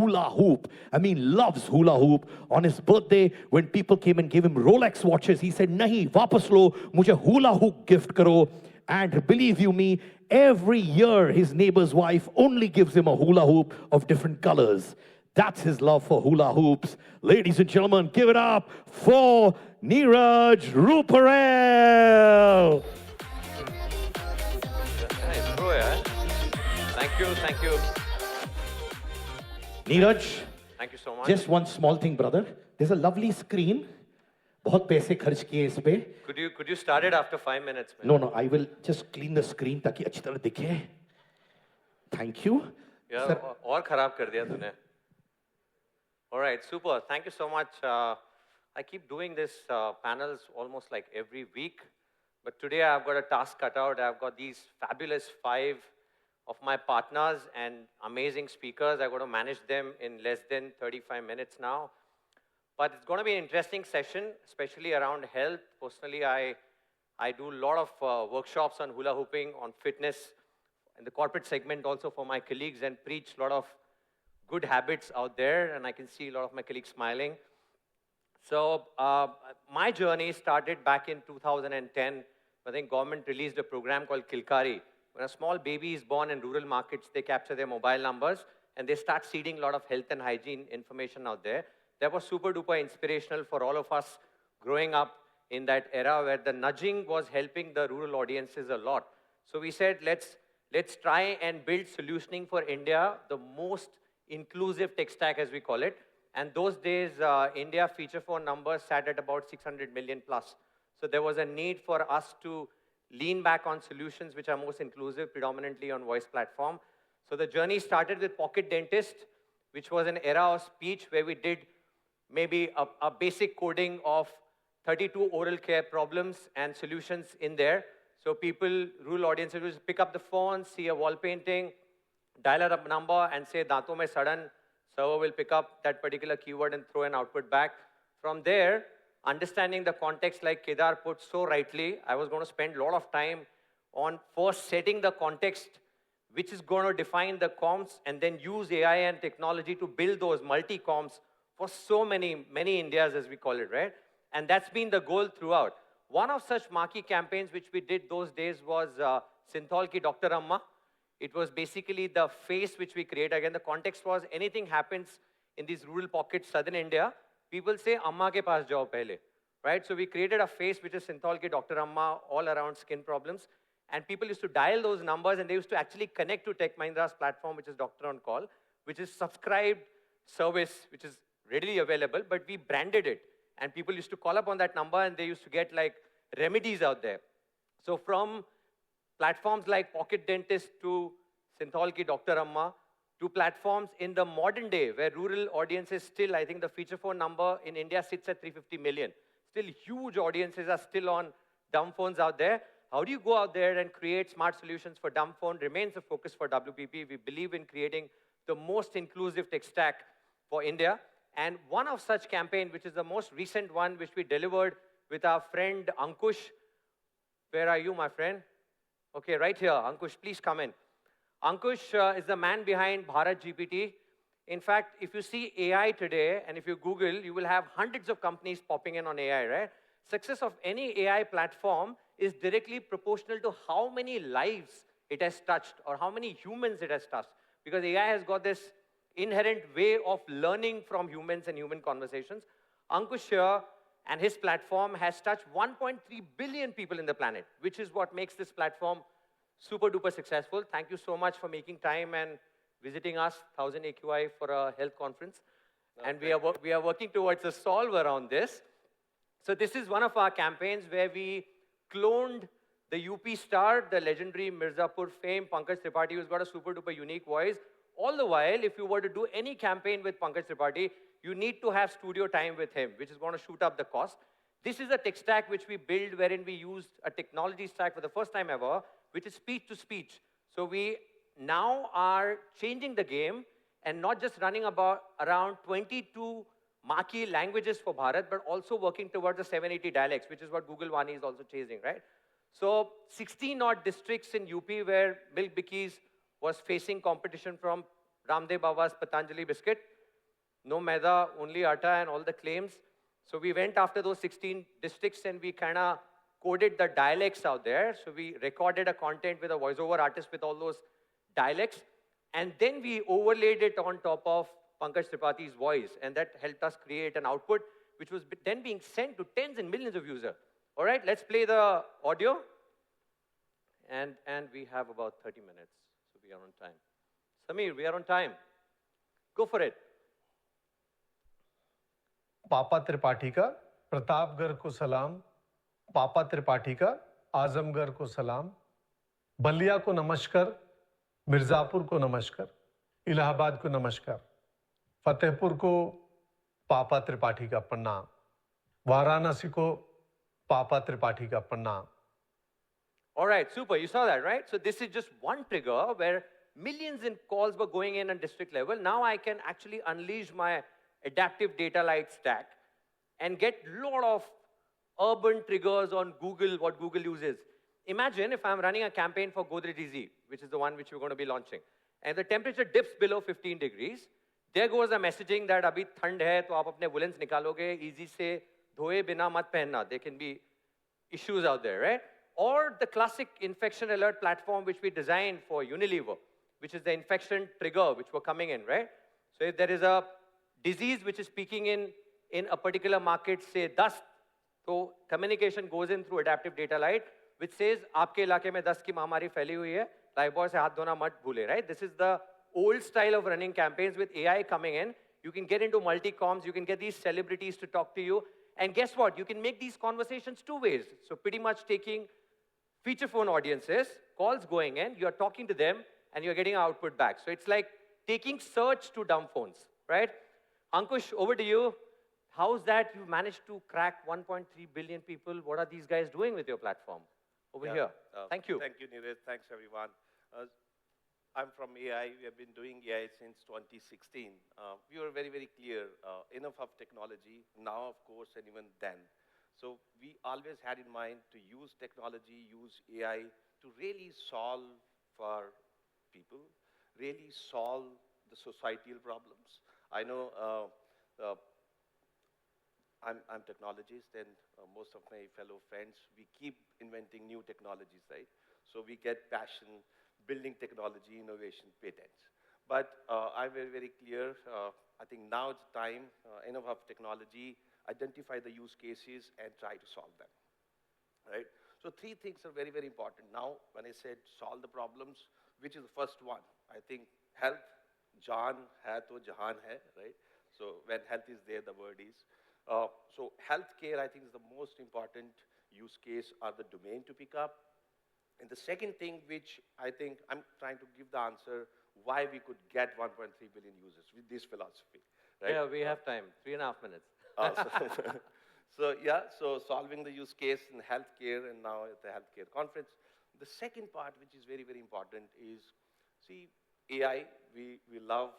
hula hoop. I mean, loves hula hoop. On his birthday, when people came and gave him Rolex watches, he said, "Nahi, wapas lo, mujhe hula hoop gift karo." And believe you me, every year his neighbor's wife only gives him a hula hoop of different colors. That's his love for hula hoops. Ladies and gentlemen, give it up for Neeraj Ruparel. Thank you. Neeraj, Thank you so much. just one small thing, brother. There's a lovely screen. बहुत पैसे खर्च किए इस पे. Could you start it after 5 minutes? Man? No, I will just clean the screen ताकि अच्छी तरह दिखे. Thank you. Yeah, Sir. और खराब कर दिया तूने. All right, super. Thank you so much. I keep doing this panels almost like every week, but today I've got a task cut out. I've got these fabulous 5 of my partners and amazing speakers. I've got to manage them in less than 35 minutes now. But it's going to be an interesting session, especially around health. Personally, I do a lot of workshops on hula hooping, on fitness, in the corporate segment also for my colleagues, and preach a lot of good habits out there, and I can see a lot of my colleagues smiling. So my journey started back in 2010. I think government released a program called Kilkari. When a small baby is born in rural markets, they capture their mobile numbers, and they start seeding a lot of health and hygiene information out there. That was super duper inspirational for all of us growing up in that era where the nudging was helping the rural audiences a lot. So we said, let's try and build solutioning for India, the most inclusive tech stack as we call it. And those days, India feature phone numbers sat at about 600 million plus. So there was a need for us to lean back on solutions which are most inclusive, predominantly on voice platform. So the journey started with Pocket Dentist, which was an era of speech where we did maybe a basic coding of 32 oral care problems and solutions in there. So people, rural audiences, would pick up the phone, see a wall painting, dial a number and say, "Daanton mein sadan." Server will pick up that particular keyword and throw an output back. From there, understanding the context like Kedar put so rightly, I was going to spend a lot of time on first setting the context, which is going to define the comms, and then use AI and technology to build those multi-comms for so many Indias, as we call it, right? And that's been the goal throughout. One of such marquee campaigns which we did those days was Synthol Ki Dr. Amma. It was basically the face which we create. Again, the context was anything happens in these rural pockets, southern India, people say, "Amma ke paas jao pehle," right? So we created a face which is Synthol Ki Dr. Amma, all around skin problems. And people used to dial those numbers, and they used to actually connect to Tech Mahindra's platform, which is Doctor on Call, which is subscribed service, which is readily available, but we branded it. And people used to call up on that number, and they used to get like remedies out there. So from platforms like Pocket Dentist to Synthol Ki Dr. Amma, to platforms in the modern day where rural audiences still, I think the feature phone number in India sits at 350 million. Still huge audiences are still on dumb phones out there. How do you go out there and create smart solutions for dumb phone remains a focus for WPP. We believe in creating the most inclusive tech stack for India. And one of such campaign, which is the most recent one, which we delivered with our friend Ankush. Where are you, my friend? Okay, right here. Ankush, please come in. Ankush is the man behind Bharat GPT. In fact, if you see AI today, and if you Google, you will have hundreds of companies popping in on AI, right? Success of any AI platform is directly proportional to how many lives it has touched or how many humans it has touched. Because AI has got this inherent way of learning from humans and human conversations. Ankush here and his platform has touched 1.3 billion people in the planet, which is what makes this platform super duper successful. Thank you so much for making time and visiting us, 1000 AQI, for a health conference. And we are working towards a solve around this. So this is one of our campaigns where we cloned the UP star, the legendary Mirzapur fame, Pankaj Tripathi, who's got a super duper unique voice. All the while, if you were to do any campaign with Pankaj Tripathi, you need to have studio time with him, which is going to shoot up the cost. This is a tech stack which we build wherein we used a technology stack for the first time ever, which is speech to speech. So we now are changing the game and not just running around 22 marquee languages for Bharat, but also working towards the 780 dialects, which is what Google Vani is also chasing, right? So 16 odd districts in UP where Milk Bikis was facing competition from Ramdev Baba's Patanjali biscuit. No maida, only atta and all the claims. So we went after those 16 districts and we kind of coded the dialects out there. So we recorded a content with a voiceover artist with all those dialects. And then we overlaid it on top of Pankaj Tripathi's voice. And that helped us create an output which was then being sent to tens and millions of users. All right, let's play the audio. And we have about 30 minutes. So we are on time. Samir, we are on time. Go for it. पापा त्रिपाठी का प्रतापगढ़ को सलाम, पापा त्रिपाठी का आजमगढ़ को सलाम, बलिया को नमस्कार, मिर्जापुर को नमस्कार, इलाहाबाद को नमस्कार, फतेहपुर को पापा त्रिपाठी का प्रणाम, वाराणसी को पापा त्रिपाठी का प्रणाम. All right, super. You saw that, right? So this is just one trigger where millions in calls were going in at district level. Now I can actually unleash my adaptive data light stack and get a lot of urban triggers on Google, what Google uses. Imagine if I'm running a campaign for Godrej Easy, which is the one which we're going to be launching, and the temperature dips below 15 degrees. There goes a messaging that abhi thand hai, to aap apne woolens nikaloge, easy se dhoye bina mat pehenna. There can be issues out there, right? Or the classic infection alert platform which we designed for Unilever, which is the infection trigger which were coming in, right? So if there is a disease which is peaking in a particular market, say dust, so communication goes in through adaptive data light, which says, aapke ilake mein dust ki mahamari phaili hui hai, lifebuoy se haath dhona mat bhule, right? This is the old style of running campaigns with AI coming in. You can get into multi-coms, you can get these celebrities to talk to you, and guess what? You can make these conversations two ways. So pretty much taking feature phone audiences, calls going in, you're talking to them, and you're getting output back. So it's like taking search to dumb phones, right? Ankush, over to you. How's that you managed to crack 1.3 billion people? What are these guys doing with your platform? Over here. Thank you. Thank you, Neeraj. Thanks, everyone. I'm from AI. We have been doing AI since 2016. We were very, very clear, enough of technology, now, of course, and even then. So we always had in mind to use technology, use AI to really solve for people, really solve the societal problems. I know I'm a technologist, and most of my fellow friends, we keep inventing new technologies, right? So we get passion, building technology, innovation, patents. But I'm very, very clear. I think now it's time, enough of technology, identify the use cases, and try to solve them, right? So three things are very, very important. Now, when I said solve the problems, which is the first one? I think health, jaan hai to jahan hai, right? So when health is there, the word is. So healthcare, I think, is the most important use case or the domain to pick up. And the second thing, which I think I'm trying to give the answer, why we could get 1.3 billion users with this philosophy, right? Yeah, we have time, 3.5 minutes. So solving the use case in healthcare, and now at the healthcare conference. The second part, which is very, very important, is, see, AI, we love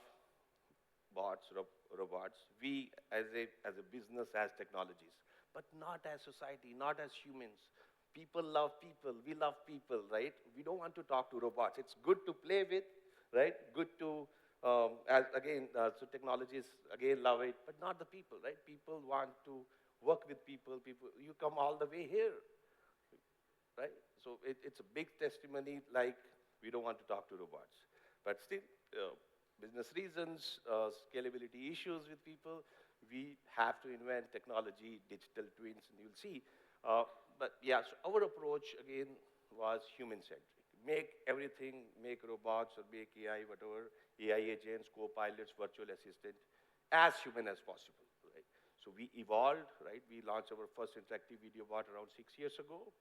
bots, robots. We, as a business, as technologies, but not as society, not as humans. People love people. We love people, right? We don't want to talk to robots. It's good to play with, right? Good to, so technologies, again, love it, but not the people, right? People want to work with people. You come all the way here, right? So it's a big testimony, like, we don't want to talk to robots. But still, business reasons, scalability issues with people, we have to invent technology, digital twins, and you'll see. But yeah, so our approach, again, was human-centric. Make everything, make robots or make AI, whatever, AI agents, co-pilots, virtual assistant, as human as possible, right? So we evolved, right? We launched our first interactive video bot around 6 years ago.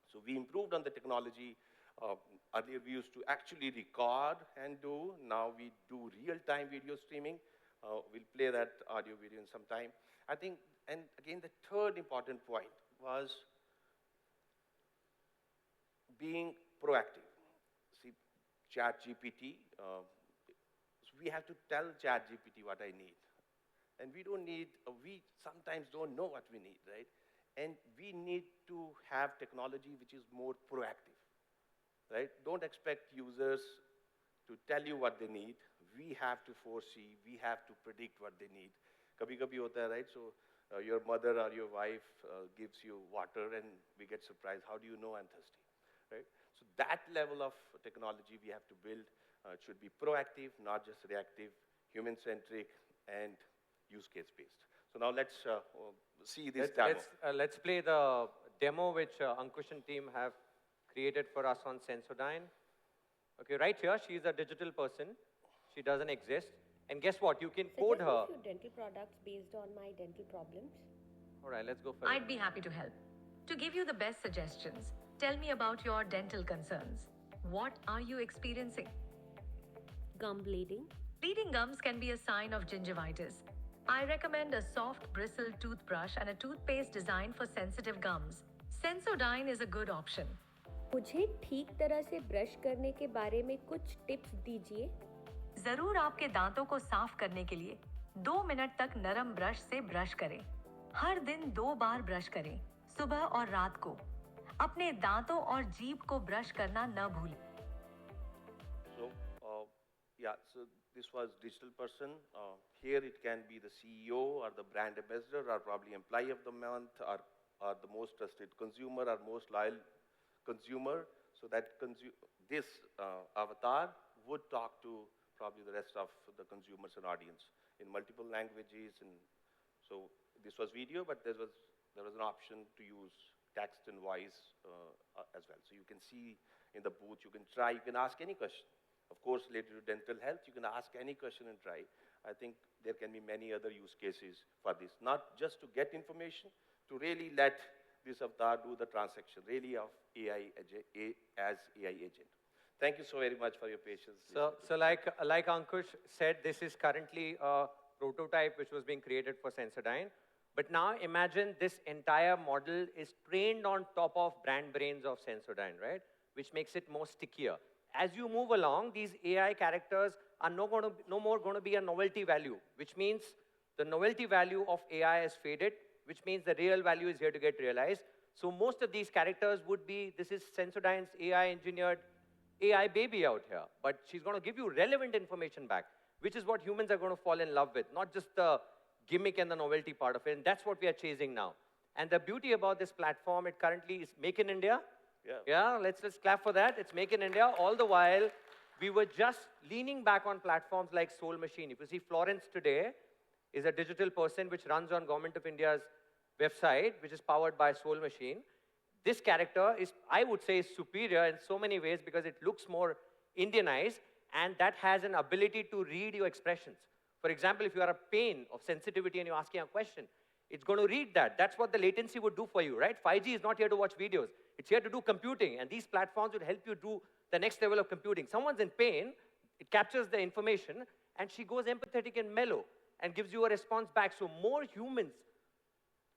So we improved on the technology. Earlier we used to actually record and do. Now we do real-time video streaming. We'll play that audio video in some time. I think, and again, the third important point was being proactive. See, ChatGPT, so we have to tell ChatGPT what I need. And we don't need, we sometimes don't know what we need, right? And we need to have technology which is more proactive, right? Don't expect users to tell you what they need. we have to foresee, we have to predict what they need. Kabhi hota hai, right? So your mother or your wife gives you water and we get surprised. How do you know I'm thirsty, right? So that level of technology we have to build. It should be proactive, not just reactive, human-centric, and use case-based. So now let's see this demo. Let's play the demo which Ankush and team have created for us on Sensodyne. Okay, right here, she's a digital person. She doesn't exist. And guess what? You can code her. Suggest a few dental products based on my dental problems. All right, let's go for it. I'd be happy to help. To give you the best suggestions, tell me about your dental concerns. What are you experiencing? Gum bleeding. Bleeding gums can be a sign of gingivitis. I recommend a soft bristled toothbrush and a toothpaste designed for sensitive gums. Sensodyne is a good option. मुझे ठीक तरह से brush करने के बारे में कुछ tips दीजिए. जरूर आपके दांतों को साफ करने के लिए 2 मिनट तक नरम ब्रश से ब्रश करें. हर दिन 2 बार ब्रश करें, सुबह और रात को. अपने दांतों और जीभ को ब्रश करना न भूलें. So, yeah, so this was digital person. Here it can be the CEO or the brand ambassador or probably employee of the month or the most trusted consumer or most loyal consumer. So that this avatar would talk to probably the rest of the consumers and audience in multiple languages. And so this was video, but there was an option to use text and voice as well. So you can see in the booth, you can try, you can ask any question. Of course, related to dental health, you can ask any question and try. I think there can be many other use cases for this, not just to get information, to really let this avatar do the transaction, really of AI as AI agent. Thank you so very much for your patience. So like Ankush said, this is currently a prototype which was being created for Sensodyne. But now imagine this entire model is trained on top of brand brains of Sensodyne, right? Which makes it more stickier. As you move along, these AI characters are no more going to be a novelty value, which means the novelty value of AI has faded, which means the real value is here to get realized. So most of these characters would be, this is Sensodyne's AI engineered AI baby out here. But she's going to give you relevant information back, which is what humans are going to fall in love with, not just the gimmick and the novelty part of it. And that's what we are chasing now. And the beauty about this platform, it currently is Make in India. Yeah, let's clap for that. It's Make in India. All the while, we were just leaning back on platforms like Soul Machine. If you see, Florence today is a digital person which runs on Government of India's website, which is powered by Soul Machine. This character is, I would say, is superior in so many ways because it looks more Indianized, and that has an ability to read your expressions. For example, if you are a pain of sensitivity and you're asking a question, it's going to read that. That's what the latency would do for you, right? 5G is not here to watch videos. It's here to do computing, and these platforms would help you do the next level of computing. Someone's in pain, it captures the information, and she goes empathetic and mellow and gives you a response back. So more humans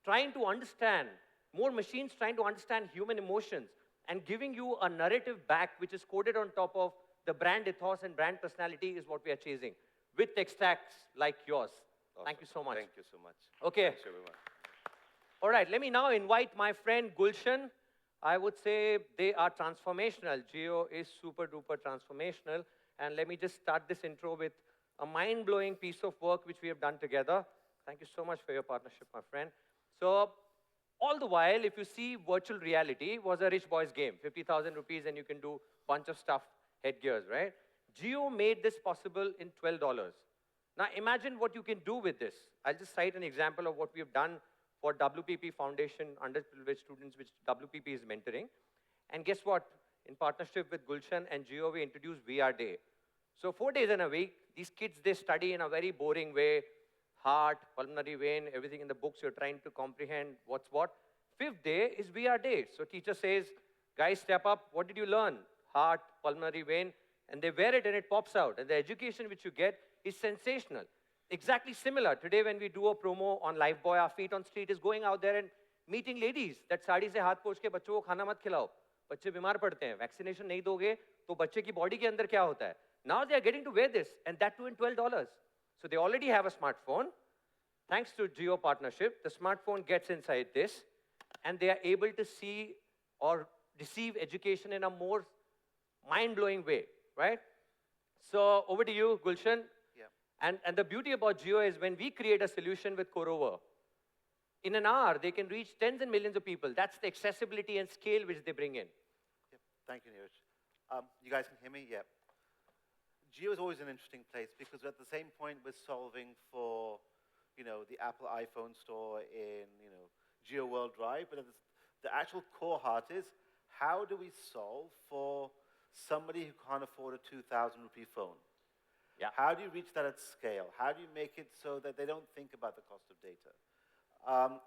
trying to understand, more machines trying to understand human emotions and giving you a narrative back which is coded on top of the brand ethos and brand personality is what we are chasing with tech stacks like yours. Awesome. Thank you so much. Thank you so much. Okay. Thanks, everyone. All right, let me now invite my friend Gulshan. I would say they are transformational. Geo is super duper transformational. And let me just start this intro with a mind-blowing piece of work which we have done together. Thank you so much for your partnership, my friend. So all the while, if you see virtual reality was a rich boy's game, 50,000 rupees and you can do a bunch of stuff, headgears, right? Geo made this possible in $12. Now imagine what you can do with this. I'll just cite an example of what we have done for WPP Foundation, underprivileged students, which WPP is mentoring. And guess what? In partnership with Gulshan and Geo, we introduced VR Day. So 4 days in a week, these kids, they study in a very boring way, heart, pulmonary vein, everything in the books, you're trying to comprehend what's what. 5th day is VR Day. So teacher says, guys, step up. What did you learn? Heart, pulmonary vein. And they wear it and it pops out. And the education which you get is sensational. Exactly similar. Today when we do a promo on Lifebuoy, our feet on street is going out there and meeting ladies. That sari से हाथ पोंछ के बच्चों को खाना मत खिलाओ. बच्चे बीमार पड़ते हैं. Vaccination नहीं दोगे तो बच्चे की body के अंदर क्या होता है? Now they are getting to wear this, and that too in $12. So they already have a smartphone. Thanks to Geo partnership, the smartphone gets inside this, and they are able to see or receive education in a more mind-blowing way, right? So over to you, Gulshan. Yeah. And the beauty about Jio is when we create a solution with Corover, in an hour, they can reach tens and millions of people. That's the accessibility and scale which they bring in. Yep. Thank you, Neeraj. You guys can hear me? Yeah. Geo is always an interesting place because at the same point we're solving for, the Apple iPhone store in, Geo World Drive, but the actual core heart is how do we solve for somebody who can't afford a 2,000 rupee phone? Yeah. How do you reach that at scale? How do you make it so that they don't think about the cost of data?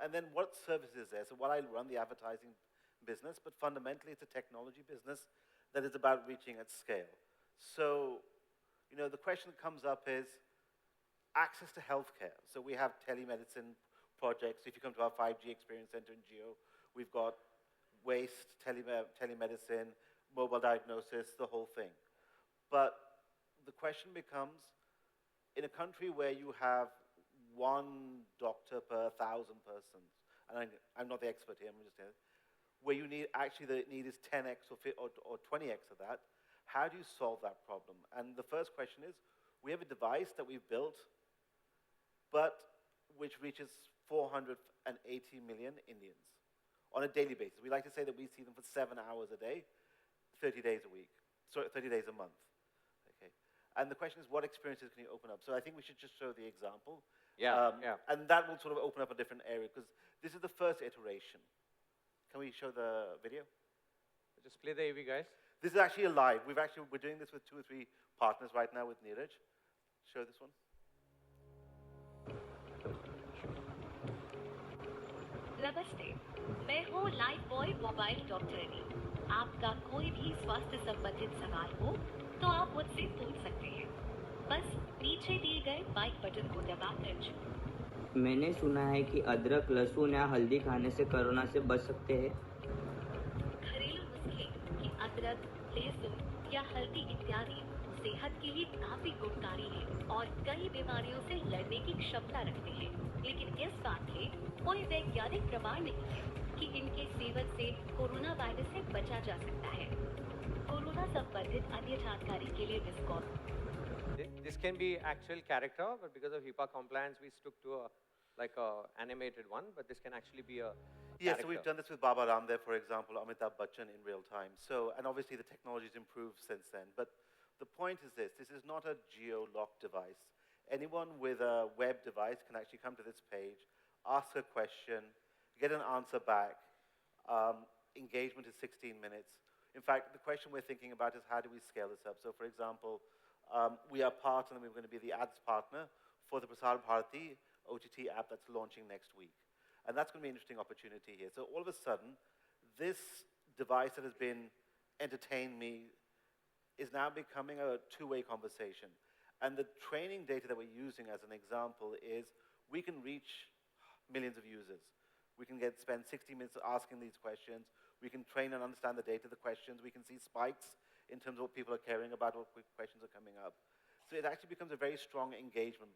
And then what service is there? So while I run the advertising business, but fundamentally it's a technology business that is about reaching at scale. So, the question that comes up is access to healthcare. So we have telemedicine projects. If you come to our 5G Experience Center in Geo, we've got waste, telemedicine, mobile diagnosis, the whole thing. But the question becomes, in a country where you have one doctor per 1,000 persons, and I'm not the expert here, I'm just saying, where you need, actually the need is 10x or 20x of that, how do you solve that problem? And the first question is, we have a device that we've built, but which reaches 480 million Indians on a daily basis. We like to say that we see them for 7 hours a day, 30 days a week, sorry, 30 days a month. Okay. And the question is, what experiences can you open up? So I think we should just show the example. Yeah. And that will sort of open up a different area, because this is the first iteration. Can we show the video? Just play the AV, guys. This is actually a live. We're doing this with 2 or 3 partners right now with Neeraj. Show this one. नमस्ते, मैं हूँ life boy mobile डॉक्टरनी। आपका कोई भी स्वास्थ्य संबंधित सवाल हो तो आप मुझसे पूछ सकते हैं। बस नीचे दिए गए माइक बटन को दबाकर। मैंने सुना है कि अदरक, लहसुन या हल्दी खाने से कोरोना से बच सकते हैं। घरेलू नुस्खे कि अदरक, लहसुन या हल्दी इत्यादि सेहत के लिए काफी गुणकारी है और कई बीमारियों से लड़ने की क्षमता रखते हैं, लेकिन इस बात के कोई वैज्ञानिक प्रमाण नहीं है कि इनके सेवन से कोरोना वायरस से बचा जा सकता है। कोरोना संबंधित अन्य जानकारी के लिए miss call. This can be actual character, but because of HIPAA compliance, we stuck to a animated one. But this can actually be a Yeah, character. so we've done this with Baba Ramdev, for example, Amitabh Bachchan in real time. So, and obviously the technology's improved since then. But the point is this is not a geo-locked device. Anyone with a web device can actually come to this page, ask a question, get an answer back. Engagement is 16 minutes. In fact, the question we're thinking about is how do we scale this up? So, for example, we are part, and we're going to be the ads partner for the Prasar Bharati OTT app that's launching next week. And that's going to be an interesting opportunity here. So all of a sudden, this device that has been entertained me is now becoming a two-way conversation. And the training data that we're using as an example is we can reach millions of users. We can spend 60 minutes asking these questions. We can train and understand the data, the questions. We can see spikes in terms of what people are caring about, what quick questions are coming up. So it actually becomes a very strong engagement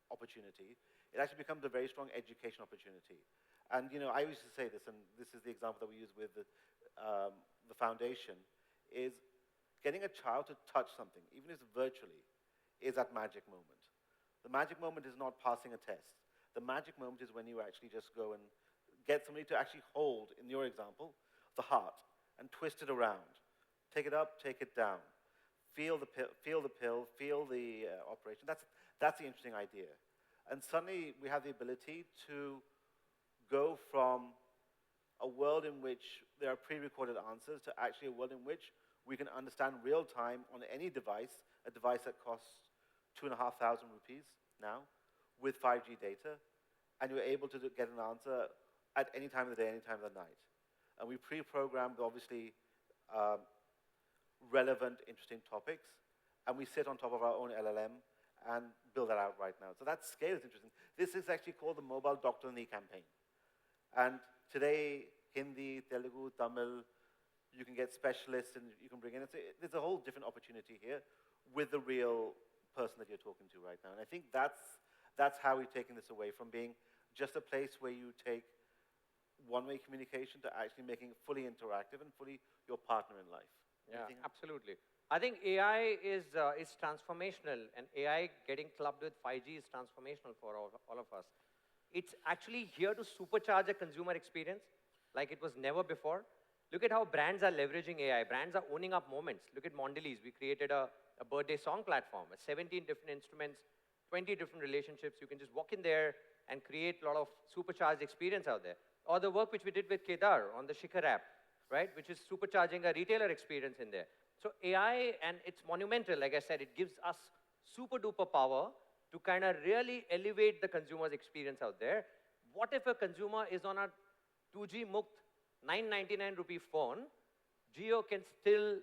opportunity. It actually becomes a very strong education opportunity. And I used to say this, and this is the example that we use with the foundation, is getting a child to touch something, even if it's virtually, is that magic moment. The magic moment is not passing a test. The magic moment is when you actually just go and get somebody to actually hold, in your example, the heart, and twist it around. Take it up, take it down. Feel the pill, feel the operation. That's the interesting idea. And suddenly we have the ability to go from a world in which there are pre-recorded answers to actually a world in which we can understand real time on any device, a device that costs 2,500 rupees now, with 5G data, and you're able to get an answer at any time of the day, any time of the night. And we pre-programmed, obviously, relevant, interesting topics, and we sit on top of our own LLM and build that out right now. So that scale is interesting. This is actually called the Mobile Doctor Knee campaign. And today, Hindi, Telugu, Tamil, you can get specialists and you can bring in. There's a whole different opportunity here with the real person that you're talking to right now. And I think that's how we're taking this away from being just a place where you take one-way communication to actually making it fully interactive and fully your partner in life. Yeah, Anything else? absolutely. I think AI is transformational, and AI getting clubbed with 5G is transformational for all of us. It's actually here to supercharge a consumer experience like it was never before. Look at how brands are leveraging AI. Brands are owning up moments. Look at Mondelez. We created a birthday song platform, 17 different instruments, 20 different relationships. You can just walk in there and create a lot of supercharged experience out there. Or the work which we did with Kedar on the Shikhar app, right, which is supercharging a retailer experience in there. So AI, and it's monumental, like I said, it gives us super duper power to kind of really elevate the consumer's experience out there. What if a consumer is on a 2G Mukt 999 rupee phone? Jio can still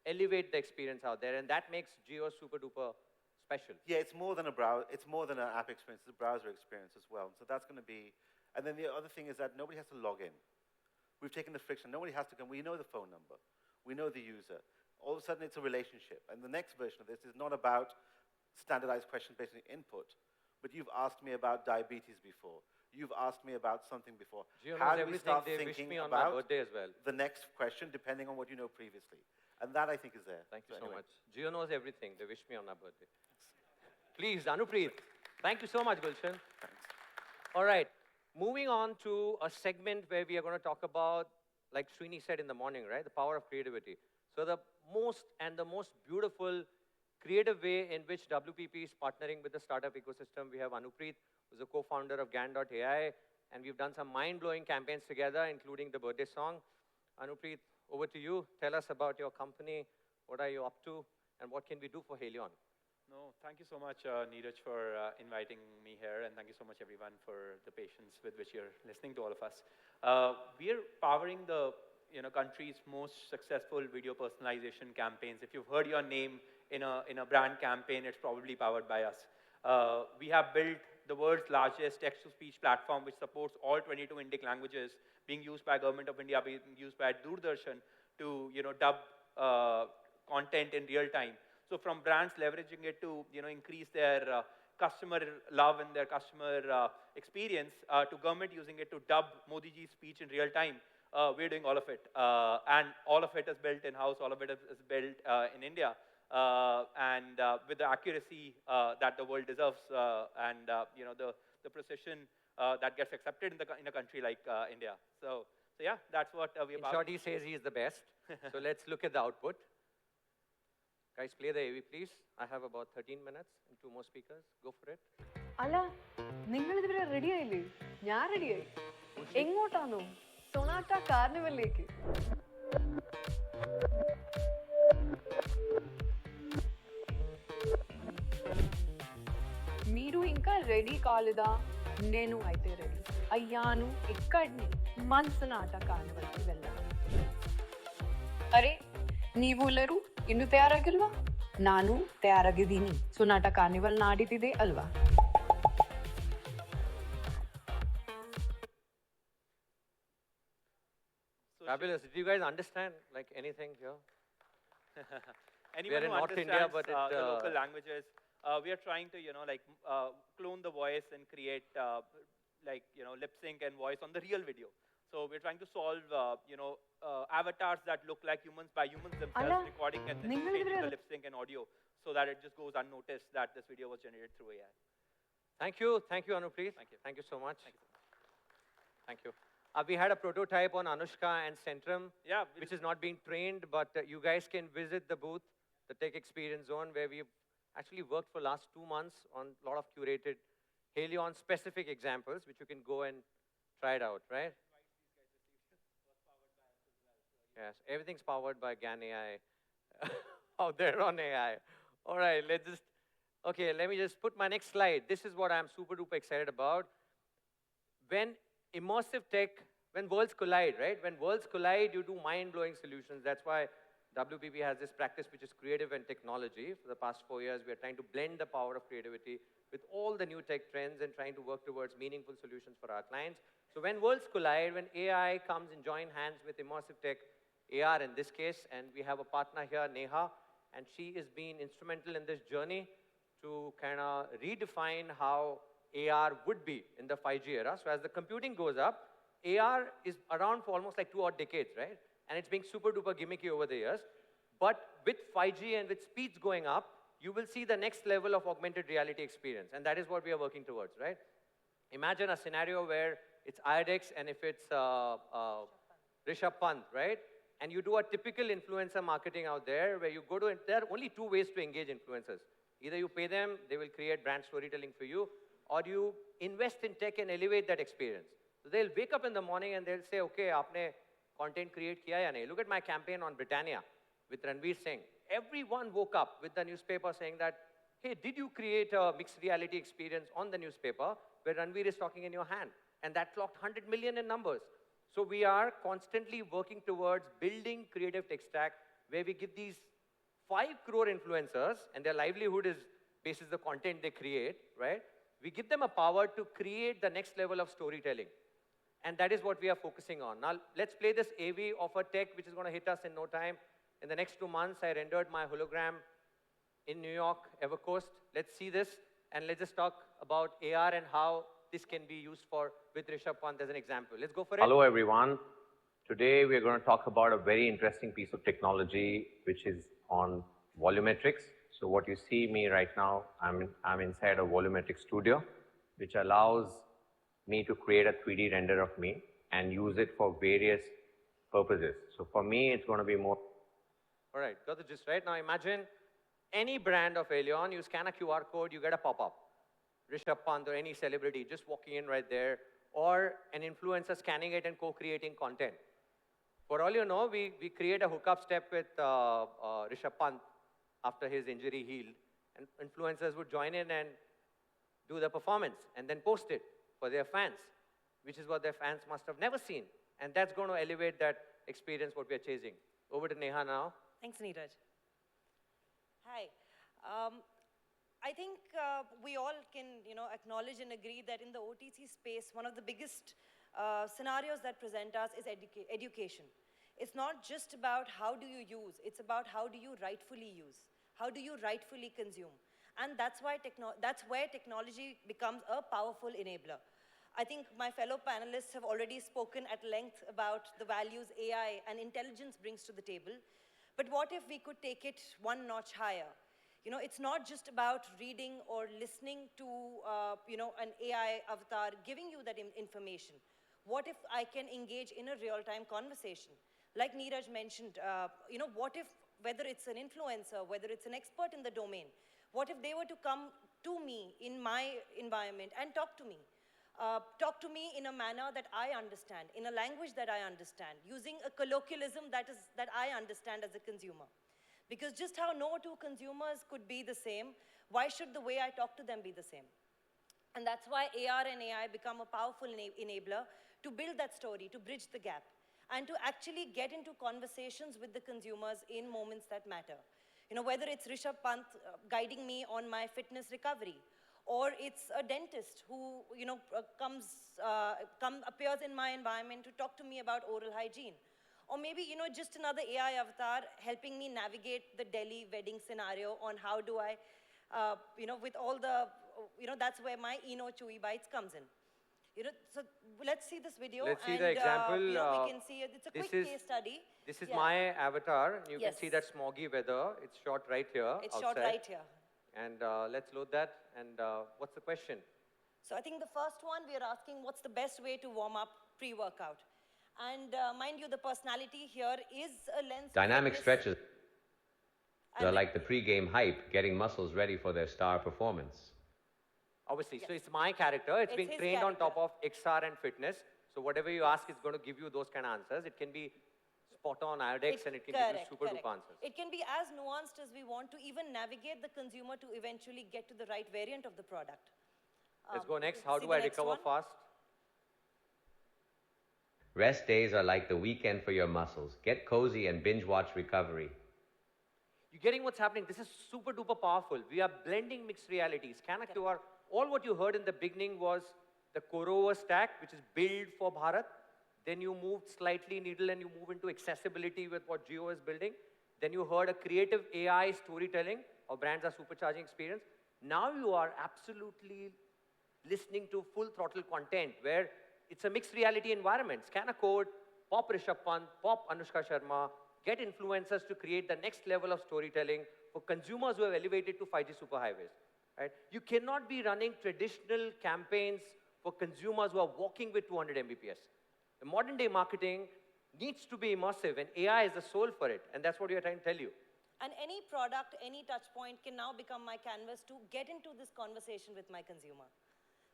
elevate the experience out there, and that makes Jio super duper special. Yeah, it's more than a browser. It's more than an app experience. It's a browser experience as well. So that's going to be. And then the other thing is that nobody has to log in. We've taken the friction. Nobody has to come. We know the phone number. We know the user. All of a sudden, it's a relationship. And the next version of this is not about standardized questions based on input, but you've asked me about diabetes before. You've asked me about something before. Jio How knows do we everything. start They wish thinking me on my about birthday as well. the next question depending on what you know previously? And that, I think, is there. Thank you so anyway. much. Jio knows everything. They wish me on my birthday. Please, Anupreet. Thank you so much, Gulshan. Thanks. All right. Moving on to a segment where we are going to talk about, like Srini said in the morning, right, the power of creativity. So the most beautiful creative way in which WPP is partnering with the startup ecosystem. We have Anupreet, who's a co-founder of Gan.ai, and we've done some mind-blowing campaigns together, including the birthday song. Anupreet, over to you. Tell us about your company. What are you up to? And what can we do for Haleon? No, thank you so much, Neeraj, for inviting me here, and thank you so much, everyone, for the patience with which you're listening to all of us. We are powering the country's most successful video personalization campaigns. If you've heard your name in a brand campaign, it's probably powered by us. We have built the world's largest text-to-speech platform, which supports all 22 Indic languages, being used by Government of India, being used by Doordarshan to dub content in real time. So from brands leveraging it to increase their customer love and their customer experience, to government using it to dub Modi ji's speech in real time, we're doing all of it. And all of it is built in-house, all of it is built in India, and with the accuracy that the world deserves, and the precision that gets accepted in a country like India. So yeah, that's what we're about. In short, he says he is the best. So let's look at the output. Guys, play the AV, please. I have about 13 minutes and 2 more speakers. Go for it. Ala, നിങ്ങൾ ഇതുവരെ ready ആയില്ലേ? ഞാൻ റെഡിയായി. എങ്ങോട്ടാണോ? സൊനാട്ട കാർണിവലിലേക്ക്. మీరు ఇంకా ready కాలేదా? నేను అయితే రెడీ అయ్యాను. ఇక్కడిని మన్సనాట కార్నివల్కి వెళ్ళాను. అరే ನೀವೆಲ್ಲರೂ ಇನ್ನು ತಯಾರಾಗಿಲ್ವಾ? ನಾನು ತಯಾರಾಗಿದ್ದೀನಿ. ಸೊನಾಟ ಕಾರ್ನಿವಲ್ ನಾಡಿತಿದೆ ಅಲ್ವಾ? Fabulous. Did you guys understand like anything here? Anyone we are in who North understands India, but the local languages, we are trying to clone the voice and create lip sync and voice on the real video. So we're trying to solve avatars that look like humans by humans themselves, recording and then changing the lip sync and audio so that it just goes unnoticed that this video was generated through AI. Thank you, Anupreet. Thank you so much. Thank you. We had a prototype on Anushka and Centrum, which is not being trained, but you guys can visit the booth, the Tech Experience Zone, where we've actually worked for the last 2 months on a lot of curated Haleon-specific examples, which you can go and try it out, right? Yes, everything's powered by Gan.ai out there on AI. All right, let me just put my next slide. This is what I'm super duper excited about. When immersive tech, when worlds collide, right? When worlds collide, you do mind-blowing solutions. That's why WPP has this practice, which is creative and technology. For the past 4 years, we are trying to blend the power of creativity with all the new tech trends and trying to work towards meaningful solutions for our clients. So when worlds collide, when AI comes and join hands with immersive tech, AR in this case, and we have a partner here, Neha, and she has been instrumental in this journey to kind of redefine how AR would be in the 5G era. So as the computing goes up, AR is around for almost like 2 odd decades, right? And it's being super duper gimmicky over the years. But with 5G and with speeds going up, you will see the next level of augmented reality experience. And that is what we are working towards, right? Imagine a scenario where it's IRX and if it's Rishabh Pant, right? And you do a typical influencer marketing out there where you go to, there are only two ways to engage influencers. Either you pay them, they will create brand storytelling for you, or you invest in tech and elevate that experience. So they'll wake up in the morning and they'll say, okay, aapne content create kiya ya nahi? Look at my campaign on Britannia with Ranveer Singh. Everyone woke up with the newspaper saying that, hey, did you create a mixed reality experience on the newspaper where Ranveer is talking in your hand? And that clocked 100 million in numbers. So we are constantly working towards building creative tech stack where we give these 5 crore influencers, and their livelihood is basis the content they create, right? We give them a power to create the next level of storytelling. And that is what we are focusing on. Now, let's play this AV of a tech which is going to hit us in no time. In the next 2 months, I rendered my hologram in New York, Evercoast. Let's see this, and let's just talk about AR and how this can be used for with Rishabh Pant as an example. Let's go for it. Hello, everyone. Today, we're going to talk about a very interesting piece of technology, which is on volumetrics. So what you see me right now, I'm inside a volumetric studio, which allows me to create a 3D render of me and use it for various purposes. So for me, it's going to be more. All right, got the gist, right? Now imagine any brand of Haleon, you scan a QR code, you get a pop-up. Rishabh Pant or any celebrity just walking in right there, or an influencer scanning it and co-creating content. For all you know, we create a hookup step with Rishabh Pant after his injury healed, and influencers would join in and do the performance and then post it for their fans, which is what their fans must have never seen. And that's going to elevate that experience, what we are chasing. Over to Neha now. Thanks, Neeraj. Hi. I think we all can, acknowledge and agree that in the OTC space, one of the biggest scenarios that present us is education. It's not just about how do you use, it's about how do you rightfully use, how do you rightfully consume. And that's where technology becomes a powerful enabler. I think my fellow panelists have already spoken at length about the values AI and intelligence brings to the table. But what if we could take it one notch higher? It's not just about reading or listening to, an AI avatar giving you that information. What if I can engage in a real-time conversation? Like Neeraj mentioned, what if, whether it's an influencer, whether it's an expert in the domain, what if they were to come to me in my environment and talk to me? Talk to me in a manner that I understand, in a language that I understand, using a colloquialism that I understand as a consumer. Because just how no two consumers could be the same, why should the way I talk to them be the same? And that's why AR and AI become a powerful enabler to build that story, to bridge the gap, and to actually get into conversations with the consumers in moments that matter. Whether it's Rishabh Pant guiding me on my fitness recovery, or it's a dentist who, appears in my environment to talk to me about oral hygiene. Or maybe, just another AI avatar helping me navigate the Delhi wedding scenario on how do I, with all the, that's where my Chewy Bites comes in. So let's see this video. Let's see the example. We can see it's a quick case study. This is my avatar. You can see that smoggy weather. It's shot right here. It's shot right here. And let's load that. And what's the question? So I think the first one, we are asking what's the best way to warm up pre-workout? And mind you, the personality here is a lens. Dynamic stretches are like the pre-game hype, getting muscles ready for their star performance. Obviously, so it's my character. It's been trained on top of XR and fitness. So whatever you ask is going to give you those kind of answers. It can be spot on IRDX and it can give you super duper answers. It can be as nuanced as we want to even navigate the consumer to eventually get to the right variant of the product. Let's go next. How do I recover fast? Rest days are like the weekend for your muscles. Get cozy and binge watch recovery. You're getting what's happening. This is super duper powerful. We are blending mixed realities. Scanner QR, all what you heard in the beginning was the Core stack, which is built for Bharat. Then you moved slightly needle and you move into accessibility with what Jio is building. Then you heard a creative AI storytelling of brands are supercharging experience. Now you are absolutely listening to full throttle content where it's a mixed reality environment. Scan a code, pop Rishabh Pant, pop Anushka Sharma, get influencers to create the next level of storytelling for consumers who have elevated to 5G superhighways. Right? You cannot be running traditional campaigns for consumers who are walking with 200 Mbps. The modern day marketing needs to be immersive, and AI is the soul for it, and that's what we are trying to tell you. And any product, any touch point can now become my canvas to get into this conversation with my consumer.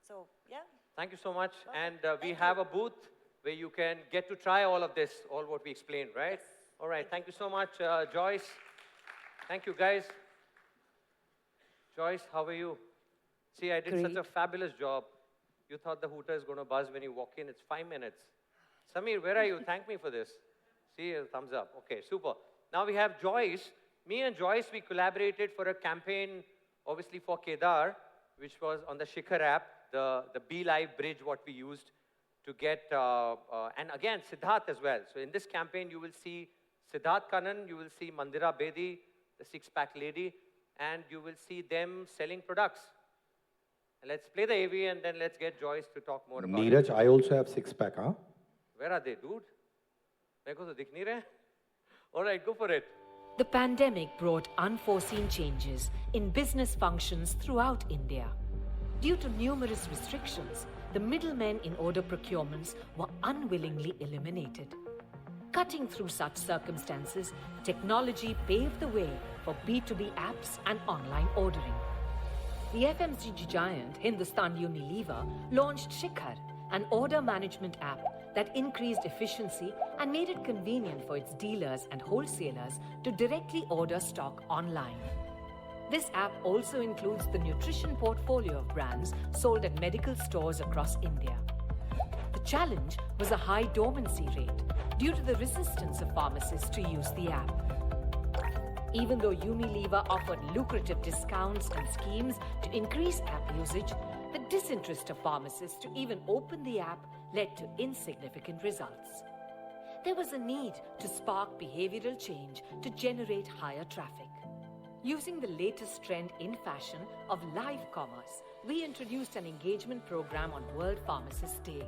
So, yeah. Thank you so much. And we have a booth where you can get to try all of this, all what we explained, right? Yes. All right. Thank you so much, Joyce. Thank you, guys. Joyce, how are you? See, I did such a fabulous job. You thought the hooter is going to buzz when you walk in. It's 5 minutes. Samir, where are you? Thank me for this. See, thumbs up. Okay, super. Now we have Joyce. Me and Joyce, we collaborated for a campaign, obviously for Kedar, which was on the Shikhar app, the Be Live bridge, what we used to get, and again, Siddharth as well. So in this campaign, you will see Siddharth Kannan, you will see Mandira Bedi, the six-pack lady, and you will see them selling products. And let's play the AV and then let's get Joyce to talk more about it. Neeraj, I also have six-pack, huh? Where are they, dude? Meko to dikh nahi rahe. All right, go for it. The pandemic brought unforeseen changes in business functions throughout India. Due to numerous restrictions, the middlemen in order procurements were unwillingly eliminated. Cutting through such circumstances, technology paved the way for B2B apps and online ordering. The FMCG giant Hindustan Unilever launched Shikhar, an order management app that increased efficiency and made it convenient for its dealers and wholesalers to directly order stock online. This app also includes the nutrition portfolio of brands sold at medical stores across India. The challenge was a high dormancy rate due to the resistance of pharmacists to use the app. Even though Unilever offered lucrative discounts and schemes to increase app usage, the disinterest of pharmacists to even open the app led to insignificant results. There was a need to spark behavioral change to generate higher traffic. Using the latest trend in fashion of live commerce, we introduced an engagement program on World Pharmacist Day.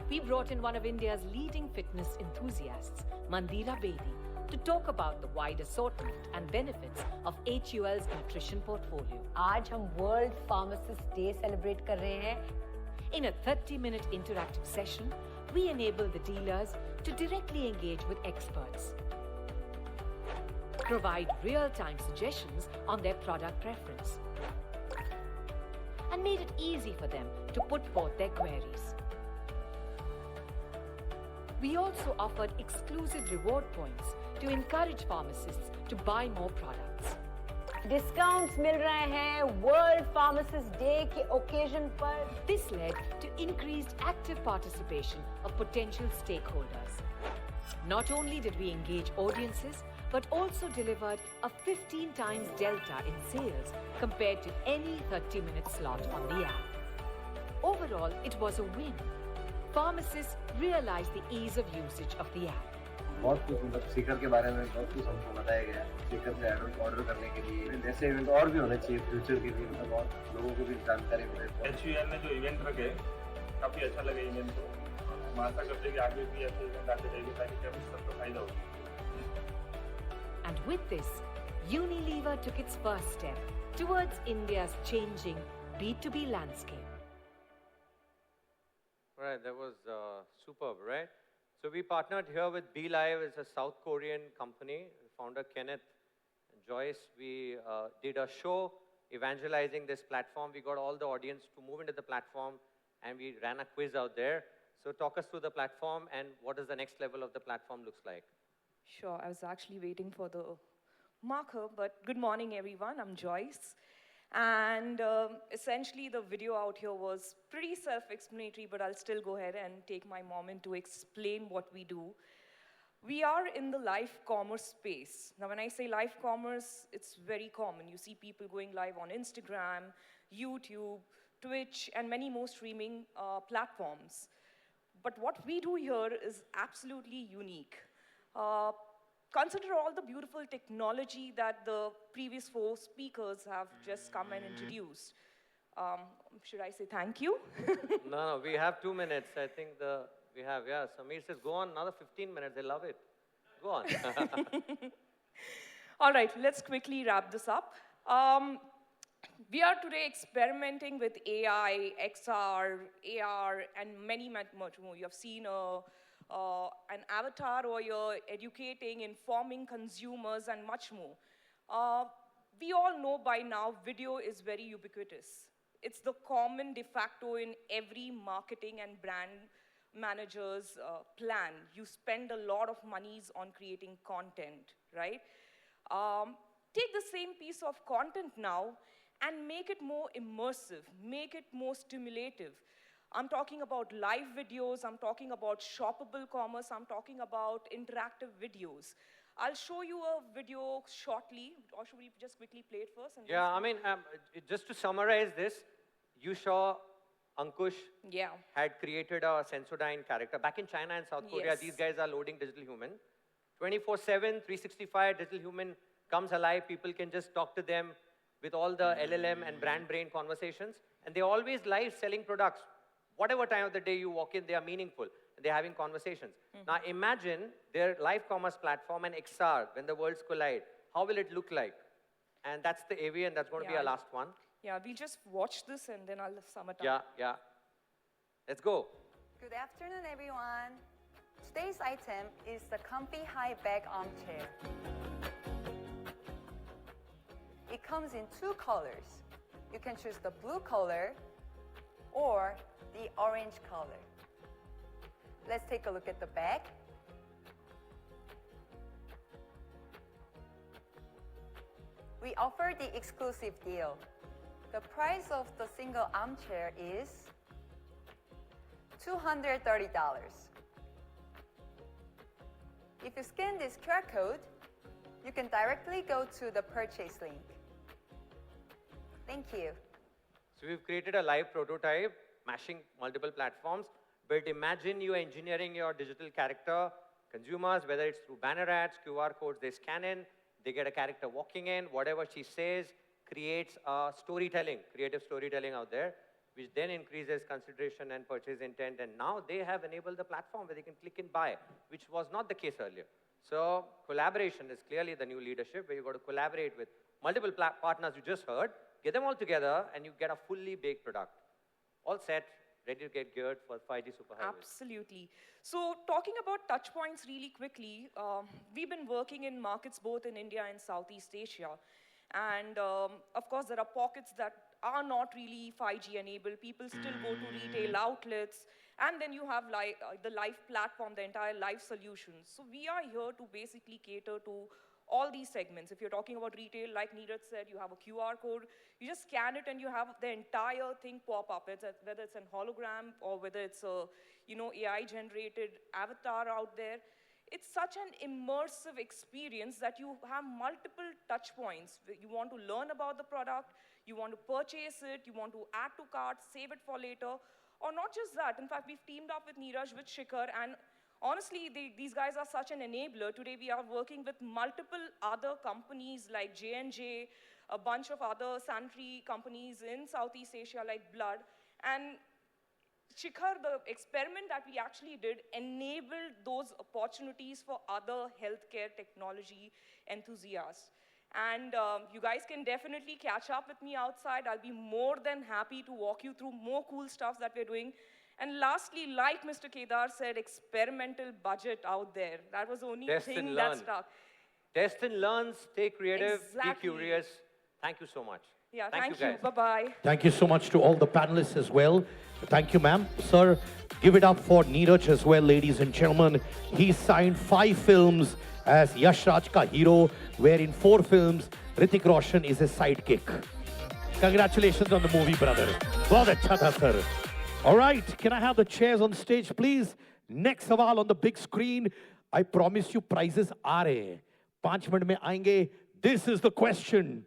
We brought in one of India's leading fitness enthusiasts, Mandira Bedi, to talk about the wide assortment and benefits of HUL's nutrition portfolio. आज हम World Pharmacist Day celebrate कर रहे हैं. In a 30-minute interactive session, we enable the dealers to directly engage with experts, provide real-time suggestions on their product preference, and made it easy for them to put forth their queries. We also offered exclusive reward points to encourage pharmacists to buy more products. Discounts मिल रहे हैं World Pharmacist Day के occasion पर. This led to increased active participation of potential stakeholders. Not only did we engage audiences, but also delivered a 15 times delta in sales compared to any 30-minute slot on the app. Overall, it was a win. Pharmacists realized the ease of usage of the app. बहुत कुछ मतलब शिखर के बारे में बहुत कुछ हमको बताया गया है शिखर से एड ऑर्डर करने के लिए जैसे इवेंट और भी होने चाहिए फ्यूचर के लिए मतलब और लोगों को भी जानकारी मिले HUL ने जो इवेंट रखे काफी अच्छा लगे इवेंट को हम आशा करते हैं कि आगे भी ऐसे इवेंट आते रहेंगे ताकि सबको फायदा हो. And with this, Unilever took its first step towards India's changing B2B landscape. Right, that was superb, right? So we partnered here with Be Live. It's a South Korean company. Founder Kenneth and Joyce. We did a show evangelizing this platform. We got all the audience to move into the platform, and we ran a quiz out there. So talk us through the platform and what does the next level of the platform looks like? Sure, I was actually waiting for the marker, but good morning, everyone. I'm Joyce. And essentially, the video out here was pretty self-explanatory, but I'll still go ahead and take my moment to explain what we do. We are in the live commerce space. Now, when I say live commerce, it's very common. You see people going live on Instagram, YouTube, Twitch, and many more streaming platforms. But what we do here is absolutely unique. Consider all the beautiful technology that the previous 4 speakers have just come and introduced. Should I say thank you? No, we have 2 minutes. I think we have, yeah. Samir says, go on another 15 minutes. They love it. Go on. All right, let's quickly wrap this up. We are today experimenting with AI, XR, AR, and many much more. You have seen an avatar, or you're educating, informing consumers, and much more. We all know by now video is very ubiquitous. It's the common de facto in every marketing and brand manager's plan. You spend a lot of monies on creating content, right? Take the same piece of content now and make it more immersive, make it more stimulative. I'm talking about live videos, I'm talking about shoppable commerce, I'm talking about interactive videos. I'll show you a video shortly, or should we just quickly play it first? And Yeah, I mean, just to summarize this, you saw Ankush had created a Sensodyne character. Back in China and South Korea, these guys are loading digital human. 24/7, 365, digital human comes alive. People can just talk to them with all the LLM and brand brain conversations. And they're always live selling products. Whatever time of the day you walk in, they are meaningful. And they're having conversations. Now imagine their live commerce platform and XR, when the worlds collide. How will it look like? And that's the AV, and that's going to be our last one. Yeah, we'll just watch this and then I'll sum it up. Yeah. Let's go. Good afternoon, everyone. Today's item is the comfy high-back armchair. It comes in two colors. You can choose the blue color or the orange color. Let's take a look at the back. We offer the exclusive deal. The price of the single armchair is $230. If you scan this QR code, you can directly go to the purchase link. Thank you. So we've created a live prototype, mashing multiple platforms. But imagine you engineering your digital character. Consumers, whether it's through banner ads, QR codes, they scan in, they get a character walking in, whatever she says creates storytelling, creative storytelling out there, which then increases consideration and purchase intent. And now they have enabled the platform where they can click and buy, which was not the case earlier. So collaboration is clearly the new leadership, where you've got to collaborate with multiple partners you just heard, get them all together, and you get a fully baked product. All set, ready to get geared for 5G superhighways. Absolutely. So talking about touch points really quickly, we've been working in markets both in India and Southeast Asia. And of course, there are pockets that are not really 5G enabled. People still go to retail outlets. And then you have the live platform, the entire live solutions. So we are here to basically cater to all these segments. If you're talking about retail, like Neeraj said, you have a QR code. You just scan it and you have the entire thing pop up. Whether it's an hologram or whether it's a AI-generated avatar out there. It's such an immersive experience that you have multiple touch points. You want to learn about the product, you want to purchase it, you want to add to cart, save it for later, or not just that. In fact, we've teamed up with Neeraj, with Shikhar, and honestly, these guys are such an enabler. Today, we are working with multiple other companies like J&J, a bunch of other sanitary companies in Southeast Asia like Blood, and Shikhar, the experiment that we actually did enabled those opportunities for other healthcare technology enthusiasts. And you guys can definitely catch up with me outside. I'll be more than happy to walk you through more cool stuff that we're doing. And lastly, like Mr. Kedar said, experimental budget out there. That was the only thing that stuck. Test and learn, stay creative, be curious. Thank you so much. Yeah, thank you. Bye-bye. Thank you so much to all the panelists as well. Thank you, ma'am. Sir, give it up for Neeraj as well, ladies and gentlemen. He signed 5 films as Yash Raj ka hero, where in 4 films, Hrithik Roshan is his sidekick. Congratulations on the movie, brother. Bahut acha tha, sir. All right, can I have the chairs on stage, please? Next sawal on the big screen. I promise you prizes aa rahe hain. 5 minute mein aayenge. This is the question.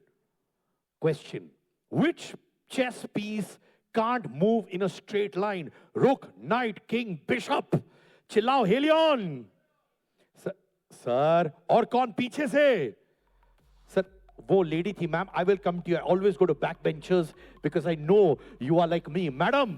Which chess piece can't move in a straight line? Rook, knight, king, bishop. Chillao, Haleon. Sir, और कौन पीछे से? Sir, वो lady थी, ma'am. I will come to you. I always go to backbenchers because I know you are like me. Madam,